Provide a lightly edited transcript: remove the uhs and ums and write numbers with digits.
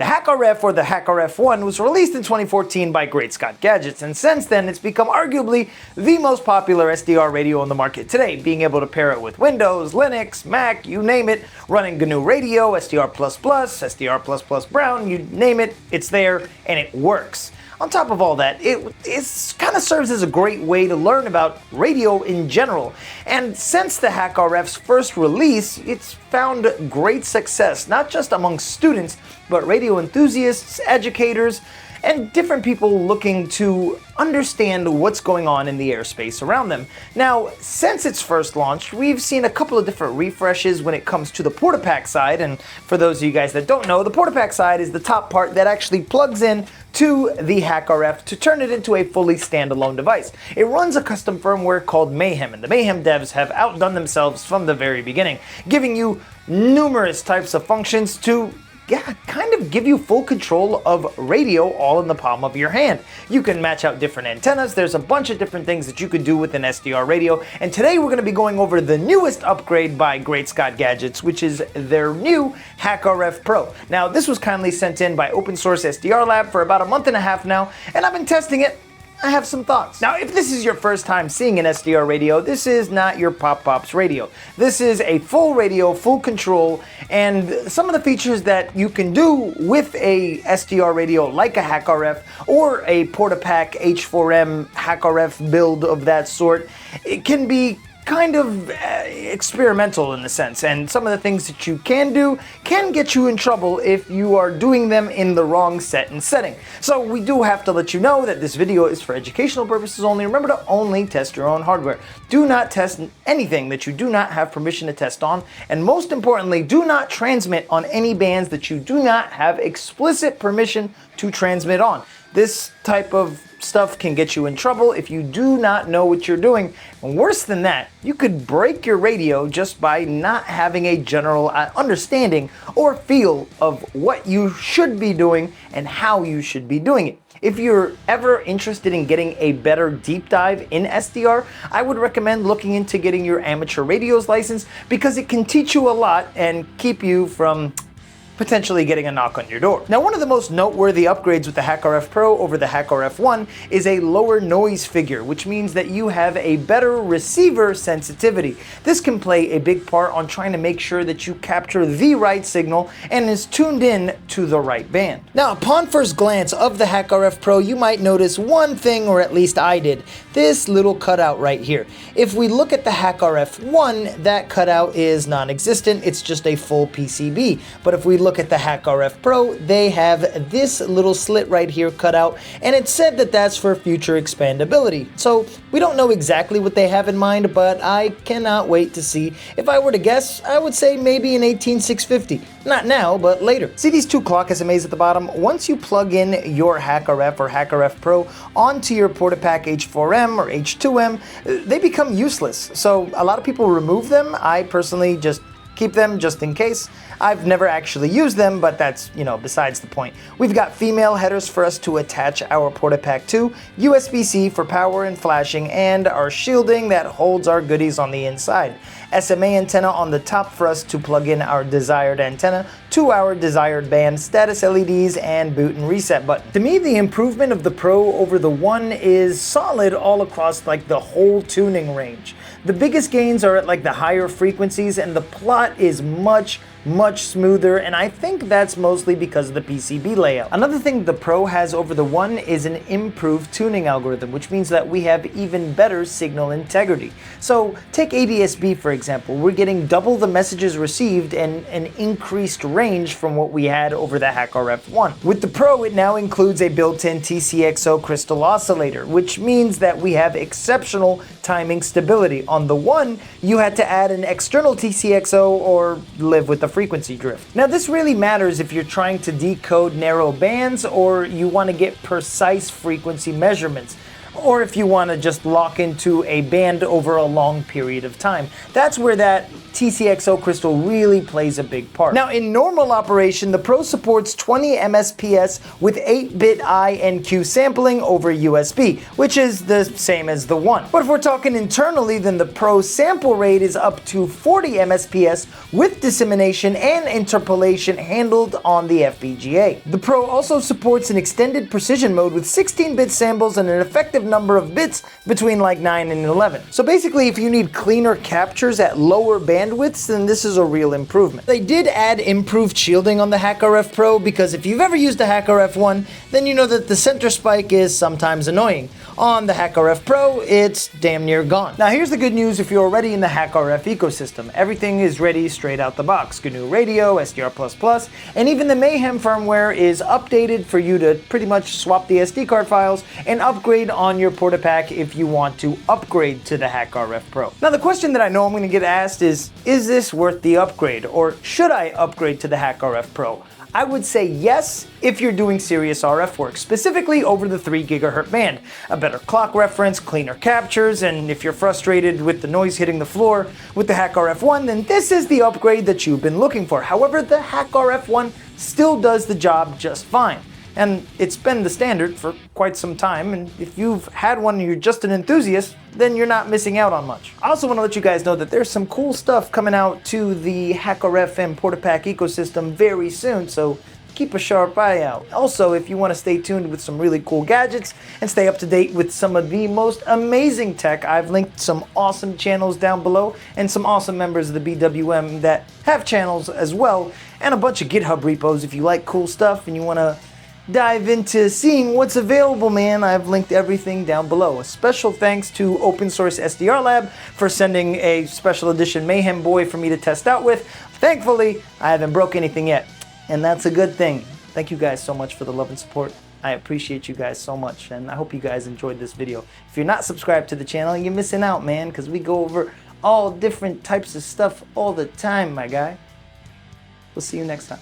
The HackRF, or the HackRF One, was released in 2014 by Great Scott Gadgets, and since then it's become arguably the most popular SDR radio on the market today, being able to pair it with Windows, Linux, Mac, you name it, running GNU Radio, SDR++, SDR++ Brown, you name it, it's there and it works. On top of all that, it kind of serves as a great way to learn about radio in general. And since the HackRF's first release, it's found great success, not just among students, but radio enthusiasts, educators, and different people looking to understand what's going on in the airspace around them. Now, since its first launch, we've seen a couple of different refreshes when it comes to the PortaPack side, and for those of you guys that don't know, the PortaPack side is the top part that actually plugs in to the HackRF to turn it into a fully standalone device. It runs a custom firmware called Mayhem, and the Mayhem devs have outdone themselves from the very beginning, giving you numerous types of functions to kind of give you full control of radio all in the palm of your hand. You can match out different antennas. There's a bunch of different things that you could do with an SDR radio. And today we're going to be going over the newest upgrade by Great Scott Gadgets, which is their new HackRF Pro. Now, this was kindly sent in by OpenSourceSDRLab for about a month and a half now, and I've been testing it. I have some thoughts. Now, if this is your first time seeing an SDR radio, this is not your Pop-Pop's radio. This is a full radio, full control, and some of the features that you can do with a SDR radio like a HackRF or a PortaPack H4M HackRF build of that sort, it can be kind of experimental in a sense, and some of the things that you can do can get you in trouble if you are doing them in the wrong set and setting. So we do have to let you know that this video is for educational purposes only. Remember to only test your own hardware. Do not test anything that you do not have permission to test on, and most importantly, do not transmit on any bands that you do not have explicit permission to transmit on. This type of stuff can get you in trouble if you do not know what you're doing. And worse than that, you could break your radio just by not having a general understanding or feel of what you should be doing and how you should be doing it. If you're ever interested in getting a better deep dive in SDR, I would recommend looking into getting your amateur radios license, because it can teach you a lot and keep you from potentially getting a knock on your door. Now, one of the most noteworthy upgrades with the HackRF Pro over the HackRF One is a lower noise figure, which means that you have a better receiver sensitivity. This can play a big part on trying to make sure that you capture the right signal and is tuned in to the right band. Now, upon first glance of the HackRF Pro, you might notice one thing, or at least I did, this little cutout right here. If we look at the HackRF One, that cutout is non-existent. It's just a full PCB. But if we look at the HackRF Pro, they have this little slit right here cut out, and it said that that's for future expandability. So we don't know exactly what they have in mind, but I cannot wait to see. If I were to guess, I would say maybe an 18650. Not now, but later. See these two clock SMAs at the bottom? Once you plug in your HackRF or HackRF Pro onto your PortaPack H4M or H2M, they become useless. So a lot of people remove them. I personally just keep them just in case. I've never actually used them, but that's, besides the point. We've got female headers for us to attach our PortaPack to, USB-C for power and flashing, and our shielding that holds our goodies on the inside. SMA antenna on the top for us to plug in our desired antenna to our desired band, status LEDs, and boot and reset button. To me, the improvement of the Pro over the One is solid all across the whole tuning range. The biggest gains are at the higher frequencies, and the plot is much smoother, and I think that's mostly because of the PCB layout. Another thing the Pro has over the One is an improved tuning algorithm, which means that we have even better signal integrity. So take ADS-B for example. We're getting double the messages received and an increased range from what we had over the HackRF One. With the Pro, it now includes a built-in TCXO crystal oscillator, which means that we have exceptional timing stability. On the One, you had to add an external TCXO or live with the frequency drift. Now, this really matters if you're trying to decode narrow bands or you want to get precise frequency measurements. or if you want to just lock into a band over a long period of time. That's where that TCXO crystal really plays a big part. Now, in normal operation, the Pro supports 20 Msps with 8-bit I and Q sampling over USB, which is the same as the One. But if we're talking internally, then the Pro sample rate is up to 40 Msps with dissemination and interpolation handled on the FPGA. The Pro also supports an extended precision mode with 16-bit samples and an effective number of bits between like 9 and 11. So basically, if you need cleaner captures at lower bandwidths, then this is a real improvement. They did add improved shielding on the HackRF Pro, because if you've ever used a HackRF One, then you know that the center spike is sometimes annoying. On the HackRF Pro, it's damn near gone. Now here's the good news if you're already in the HackRF ecosystem. Everything is ready straight out the box. GNU Radio, SDR++, and even the Mayhem firmware is updated for you to pretty much swap the SD card files and upgrade on your PortaPack if you want to upgrade to the HackRF Pro. Now the question that I know I'm going to get asked is this worth the upgrade, or should I upgrade to the HackRF Pro? I would say yes if you're doing serious RF work, specifically over the 3 GHz band. A better clock reference, cleaner captures, and if you're frustrated with the noise hitting the floor with the HackRF One, then this is the upgrade that you've been looking for. However, the HackRF One still does the job just fine. And it's been the standard for quite some time, and if you've had one and you're just an enthusiast, then you're not missing out on much. I also want to let you guys know that there's some cool stuff coming out to the HackRF and PortaPack ecosystem very soon, so keep a sharp eye out. Also, if you want to stay tuned with some really cool gadgets and stay up to date with some of the most amazing tech, I've linked some awesome channels down below and some awesome members of the BWM that have channels as well, and a bunch of GitHub repos if you like cool stuff and you want to dive into seeing what's available, man. I've linked everything down below. A special thanks to OpenSourceSDRLab for sending a special edition Mayhem boy for me to test out with. Thankfully, I haven't broke anything yet, and that's a good thing. Thank you guys so much for the love and support. I appreciate you guys so much, and I hope you guys enjoyed this video. If you're not subscribed to the channel, you're missing out, man, because we go over all different types of stuff all the time, my guy. We'll see you next time.